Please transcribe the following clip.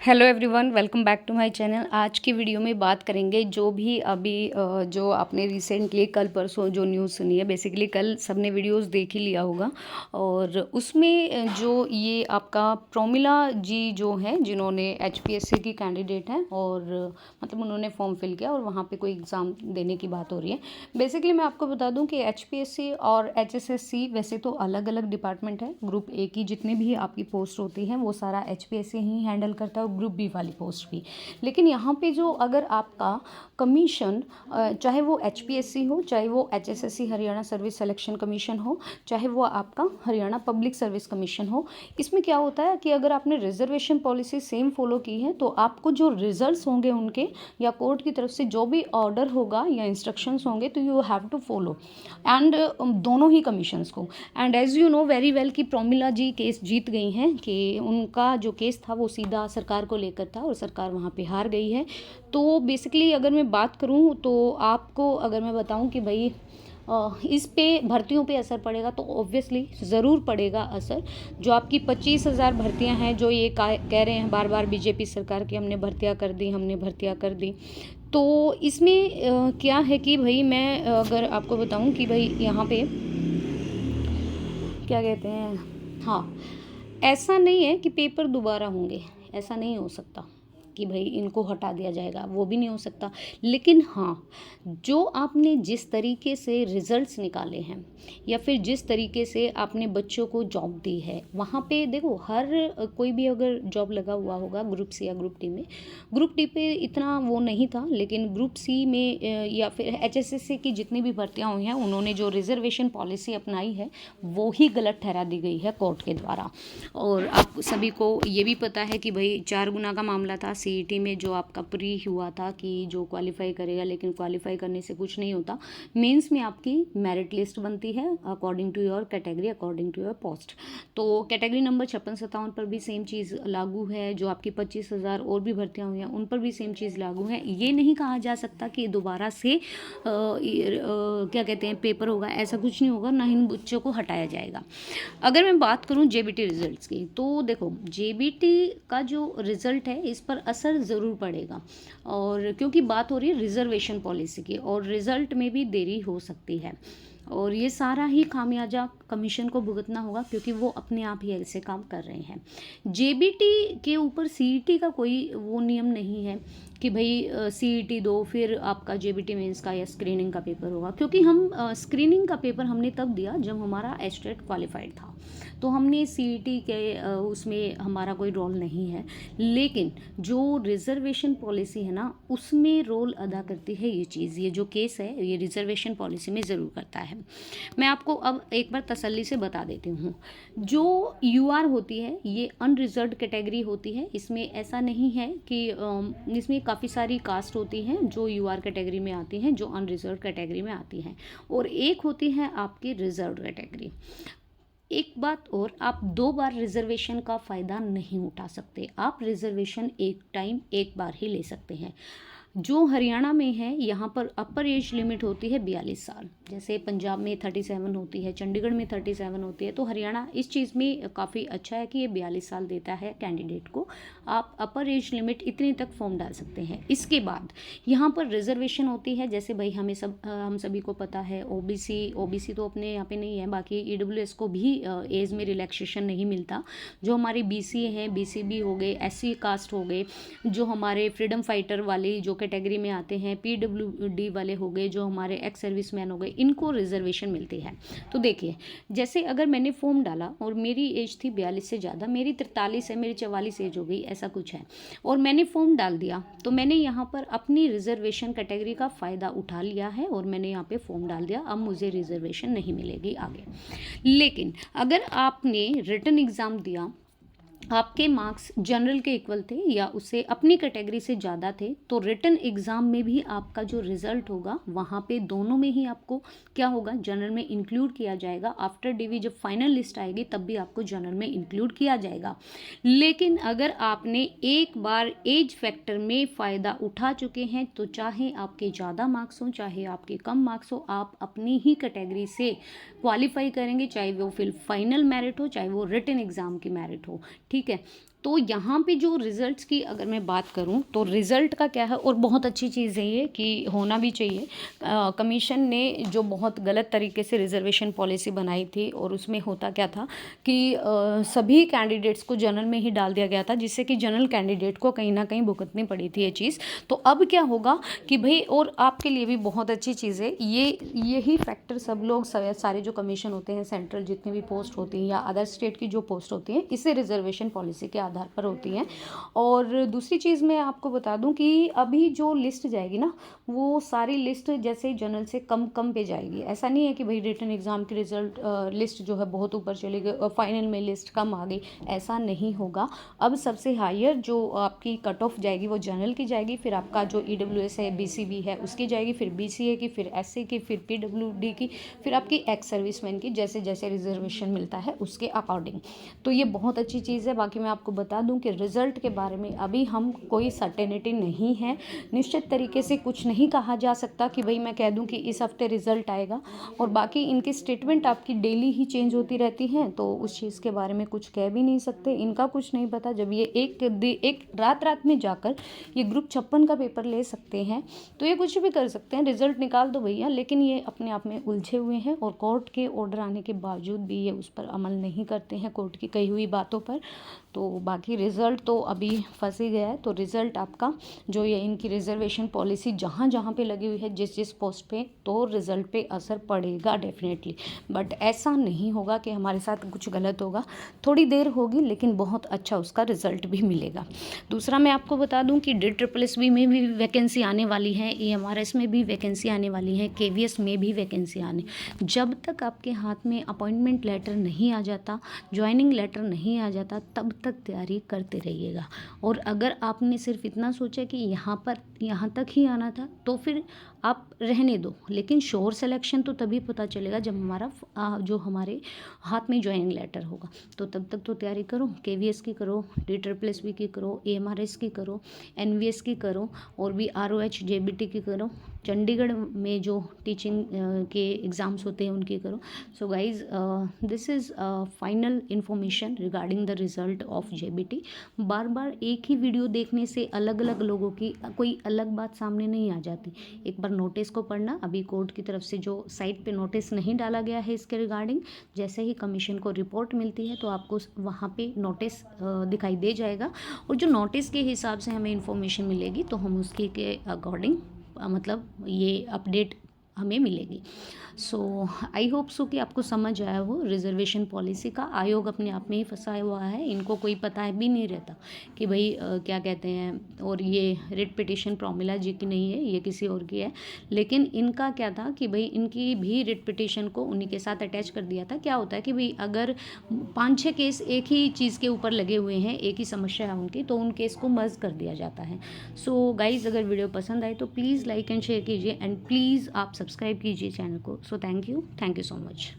Hello everyone, welcome back to my channel. आज की video में बात करेंगे जो भी अभी जो आपने रिसेंटली कल परसों जो न्यूज़ सुनी है। बेसिकली कल सबने वीडियोस देख ही लिया होगा और उसमें जो ये आपका प्रोमिला जी जो हैं जिन्होंने एचपीएससी की कैंडिडेट हैं और मतलब उन्होंने फॉर्म फिल किया और वहाँ पे कोई एग्ज़ाम देने की बात हो रही है। बेसिकली मैं आपको बता दूं कि एचपीएससी और एचएसएससी वैसे तो अलग अलग डिपार्टमेंट है। ग्रुप ए की जितनी भी आपकी पोस्ट होती हैं वो सारा एचपीएससी ही हैंडल करता है, ग्रुप बी वाली पोस्ट भी। लेकिन यहाँ पे जो अगर आपका कमीशन चाहे वो एचपीएससी हो, चाहे वो HSSC Haryana service selection commission हो, चाहे वो आपका हरियाणा पब्लिक सर्विस कमीशन हो, इसमें क्या होता है कि अगर आपने रिजर्वेशन पॉलिसी सेम फॉलो की है तो आपको जो रिजल्ट्स होंगे उनके या कोर्ट की तरफ से जो भी ऑर्डर होगा या इंस्ट्रक्शंस होंगे तो you have to follow and दोनों ही कमीशंस को। And as you know very well कि प्रोमिला जी केस जीत गई हैं कि उनका जो केस था वो सीधा सरकार को लेकर था और सरकार वहाँ पे हार गई है। तो बेसिकली अगर मैं बात करूँ तो आपको अगर मैं बताऊँ कि भाई इस पे भर्तियों पे असर पड़ेगा तो ऑब्वियसली ज़रूर पड़ेगा असर। जो आपकी 25,000 भर्तियां हैं जो ये कह रहे हैं बार बार बीजेपी सरकार की हमने भर्तियां कर दी, हमने भर्तियां कर दी, तो इसमें क्या है कि भाई मैं अगर आपको बताऊं कि भाई यहाँ पे क्या कहते हैं, हाँ, ऐसा नहीं है कि पेपर दोबारा होंगे, ऐसा नहीं हो सकता कि भाई इनको हटा दिया जाएगा, वो भी नहीं हो सकता। लेकिन हाँ, जो आपने जिस तरीके से रिजल्ट्स निकाले हैं या फिर जिस तरीके से आपने बच्चों को जॉब दी है, वहाँ पे देखो हर कोई भी अगर जॉब लगा हुआ होगा ग्रुप सी या ग्रुप डी में, ग्रुप डी पे इतना वो नहीं था, लेकिन ग्रुप सी में या फिर एचएसएससी की जितनी भी भर्तियाँ हुई हैं उन्होंने जो रिजर्वेशन पॉलिसी अपनाई है वो ही गलत ठहरा दी गई है कोर्ट के द्वारा। और आप सभी को ये भी पता है कि भाई 4 गुना का मामला था सीईटी में जो आपका प्री हुआ था कि जो क्वालिफाई करेगा, लेकिन क्वालिफाई करने से कुछ नहीं होता। मेंस में आपकी मेरिट लिस्ट बनती है according to your category, according to your post. तो कैटेगरी नंबर 56-57 पर भी सेम चीज़ लागू है। जो आपकी 25,000 और भी भर्तियाँ हुई हैं उन पर भी सेम चीज़ लागू है। ये नहीं कहा जा सकता कि दोबारा से क्या कहते हैं पेपर होगा, ऐसा कुछ नहीं होगा, ना इन बच्चों को हटाया जाएगा। अगर मैं बात करूं जेबीटी रिजल्ट्स की तो देखो जेबीटी का जो रिज़ल्ट है इस पर असर ज़रूर पड़ेगा, और क्योंकि बात हो रही है रिजर्वेशन पॉलिसी की और रिज़ल्ट में भी देरी हो सकती है और ये सारा ही खामियाजा कमीशन को भुगतना होगा क्योंकि वो अपने आप ही ऐसे काम कर रहे हैं। जेबीटी के ऊपर सीईटी का कोई वो नियम नहीं है कि भाई सीईटी दो फिर आपका जेबीटी मेंस का या स्क्रीनिंग का पेपर होगा, क्योंकि हम स्क्रीनिंग का पेपर हमने तब दिया जब हमारा एस्टेट क्वालिफाइड था, तो हमने सीईटी के उसमें हमारा कोई रोल नहीं है। लेकिन जो रिजर्वेशन पॉलिसी है ना उसमें रोल अदा करती है ये चीज़, ये जो केस है ये रिजर्वेशन पॉलिसी में ज़रूर करता है। मैं आपको अब एक बार तसल्ली से बता देती हूँ, जो यूआर होती है ये अनरिजर्व्ड कैटेगरी होती है। इसमें ऐसा नहीं है कि इसमें काफ़ी सारी कास्ट होती हैं जो यूआर कैटेगरी में आती हैं, जो अनरिजर्व्ड कैटेगरी में आती हैं, और एक होती है आपकी रिजर्व्ड कैटेगरी। एक बात और, आप 2 बार रिजर्वेशन का फ़ायदा नहीं उठा सकते। आप रिजर्वेशन एक टाइम एक बार ही ले सकते हैं। जो हरियाणा में है यहाँ पर अपर एज लिमिट होती है 42 साल, जैसे पंजाब में 37 होती है, चंडीगढ़ में 37 होती है, तो हरियाणा इस चीज़ में काफ़ी अच्छा है कि ये 42 साल देता है कैंडिडेट को। आप अपर एज लिमिट इतने तक फॉर्म डाल सकते हैं। इसके बाद यहाँ पर रिजर्वेशन होती है, जैसे भाई हम सभी को पता है ओबीसी तो अपने यहाँ पे नहीं है, बाकी ईडब्ल्यूएस को भी एज में रिलैक्सेशन नहीं मिलता। जो हमारे बीसी हैं, बीसीबी हो गए, एससी कास्ट हो गए, जो हमारे फ्रीडम फाइटर वाली जो कैटेगरी में आते हैं, पीडब्ल्यूडी वाले हो गए, जो हमारे एक्स सर्विसमैन हो गए, इनको रिजर्वेशन मिलती है। तो देखिए, जैसे अगर मैंने फॉर्म डाला और मेरी एज थी 42 से ज़्यादा, मेरी 43 है, मेरी 44 एज हो गई, ऐसा कुछ है, और मैंने फॉर्म डाल दिया, तो मैंने यहाँ पर अपनी रिजर्वेशन कैटेगरी का फ़ायदा उठा लिया है और मैंने यहाँ पे फॉर्म डाल दिया। अब मुझे रिजर्वेशन नहीं मिलेगी आगे। लेकिन अगर आपने रिटन एग्ज़ाम दिया, आपके मार्क्स जनरल के इक्वल थे या उससे अपनी कैटेगरी से ज़्यादा थे, तो रिटन एग्ज़ाम में भी आपका जो रिज़ल्ट होगा वहाँ पे दोनों में ही आपको क्या होगा, जनरल में इंक्लूड किया जाएगा। आफ्टर डीवी जब फाइनल लिस्ट आएगी तब भी आपको जनरल में इंक्लूड किया जाएगा। लेकिन अगर आपने एक बार एज फैक्टर में फ़ायदा उठा चुके हैं तो चाहे आपके ज़्यादा मार्क्स हों चाहे आपके कम मार्क्स हो, आप अपनी ही कैटेगरी से क्वालिफाई करेंगे, चाहे वो फिर फाइनल मेरिट हो चाहे वो रिटन एग्ज़ाम की मेरिट हो। ठीक ठीक है। तो यहाँ पे जो रिज़ल्ट्स की अगर मैं बात करूँ तो रिज़ल्ट का क्या है, और बहुत अच्छी चीज़ है ये कि होना भी चाहिए। कमीशन ने जो बहुत गलत तरीके से रिज़र्वेशन पॉलिसी बनाई थी, और उसमें होता क्या था कि सभी कैंडिडेट्स को जनरल में ही डाल दिया गया था, जिससे कि जनरल कैंडिडेट को कहीं ना कहीं भुगतनी पड़ी थी ये चीज़। तो अब क्या होगा कि भाई, और आपके लिए भी बहुत अच्छी चीज़ है ये, यही फैक्टर सब लोग सारे जो कमीशन होते हैं, सेंट्रल जितनी भी पोस्ट होती हैं या अदर स्टेट की जो पोस्ट होती हैं, इसे रिजर्वेशन पॉलिसी के आधार पर होती हैं। और दूसरी चीज़ मैं आपको बता दूं कि अभी जो लिस्ट जाएगी ना, वो सारी लिस्ट जैसे जनरल से कम कम पे जाएगी। ऐसा नहीं है कि भाई रिटन एग्ज़ाम की रिजल्ट लिस्ट जो है बहुत ऊपर चली गई और फाइनल में लिस्ट कम आ गई, ऐसा नहीं होगा। अब सबसे हायर जो आपकी कट ऑफ जाएगी वो जनरल की जाएगी, फिर आपका जो EWS है, BCB है उसकी जाएगी, फिर BCA की, फिर SC की, फिर PWD की, फिर आपकी एक्स सर्विसमैन की, जैसे जैसे रिजर्वेशन मिलता है उसके अकॉर्डिंग। तो ये बहुत अच्छी चीज़ है। बाकी मैं आपको बता दूं कि रिज़ल्ट के बारे में अभी हम कोई सर्टेनिटी नहीं है, निश्चित तरीके से कुछ नहीं कहा जा सकता कि भाई मैं कह दूं कि इस हफ्ते रिज़ल्ट आएगा। और बाकी इनकी स्टेटमेंट आपकी डेली ही चेंज होती रहती हैं, तो उस चीज़ के बारे में कुछ कह भी नहीं सकते, इनका कुछ नहीं पता। जब ये एक रात में जाकर ये ग्रुप 56 का पेपर ले सकते हैं, तो ये कुछ भी कर सकते हैं, रिज़ल्ट निकाल दो भैया। लेकिन ये अपने आप में उलझे हुए हैं, और कोर्ट के ऑर्डर आने के बावजूद भी ये उस पर अमल नहीं करते हैं, कोर्ट की कही हुई बातों पर। तो बाकी रिज़ल्ट तो अभी फंस ही गया है। तो रिज़ल्ट आपका जो ये इनकी रिजर्वेशन पॉलिसी जहाँ जहाँ पे लगी हुई है, जिस जिस पोस्ट पे, तो रिज़ल्ट पे असर पड़ेगा डेफिनेटली। बट ऐसा नहीं होगा कि हमारे साथ कुछ गलत होगा, थोड़ी देर होगी लेकिन बहुत अच्छा उसका रिज़ल्ट भी मिलेगा। दूसरा मैं आपको बता दूं कि DSSB में भी वैकेंसी आने वाली है, EMRS में भी वैकेंसी आने वाली है, KVS में भी वैकेंसी आने। जब तक आपके हाथ में अपॉइंटमेंट लेटर नहीं आ जाता, ज्वाइनिंग लेटर नहीं आ जाता, तब तक तैयारी करते रहिएगा। और अगर आपने सिर्फ इतना सोचा कि यहाँ तक ही आना था, तो फिर आप रहने दो। लेकिन श्योर सिलेक्शन तो तभी पता चलेगा जब जो हमारे हाथ में ज्वाइनिंग लेटर होगा। तो तब तक तो तैयारी करो, KVS की करो, DSSB की करो, EMRS की करो, NVS की करो, और भी ROH JBT की करो, चंडीगढ़ में जो टीचिंग के एग्ज़ाम्स होते हैं उनकी करो। So guys, this is final information regarding the result of JBT। बार बार एक ही वीडियो देखने से अलग अलग लोगों की कोई अलग बात सामने नहीं आ जाती। एक बार नोटिस को पढ़ना। अभी कोर्ट की तरफ से जो साइट पे नोटिस नहीं डाला गया है इसके रिगार्डिंग, जैसे ही कमीशन को रिपोर्ट मिलती है तो आपको वहाँ पे नोटिस दिखाई दे जाएगा, और जो नोटिस के हिसाब से हमें इंफॉर्मेशन मिलेगी तो हम उसके के अकॉर्डिंग मतलब ये अपडेट हमें मिलेगी। सो आई होप सो कि आपको समझ आया हो रिजर्वेशन पॉलिसी का। आयोग अपने आप में ही फंसा हुआ है, इनको कोई पता है भी नहीं रहता कि भाई क्या कहते हैं। और ये रिट पिटिशन प्रॉमिला जी की नहीं है, ये किसी और की है। लेकिन इनका क्या था कि भाई इनकी भी रिट पिटिशन को उन्हीं के साथ अटैच कर दिया था। क्या होता है कि भाई अगर 5-6 केस एक ही चीज़ के ऊपर लगे हुए हैं, एक ही समस्या है उनकी, तो उन केस को मर्ज कर दिया जाता है। सो गाइज, अगर वीडियो पसंद आए तो प्लीज़ लाइक एंड शेयर कीजिए, एंड प्लीज़ आप सब्सक्राइब कीजिए चैनल को। So thank you so much.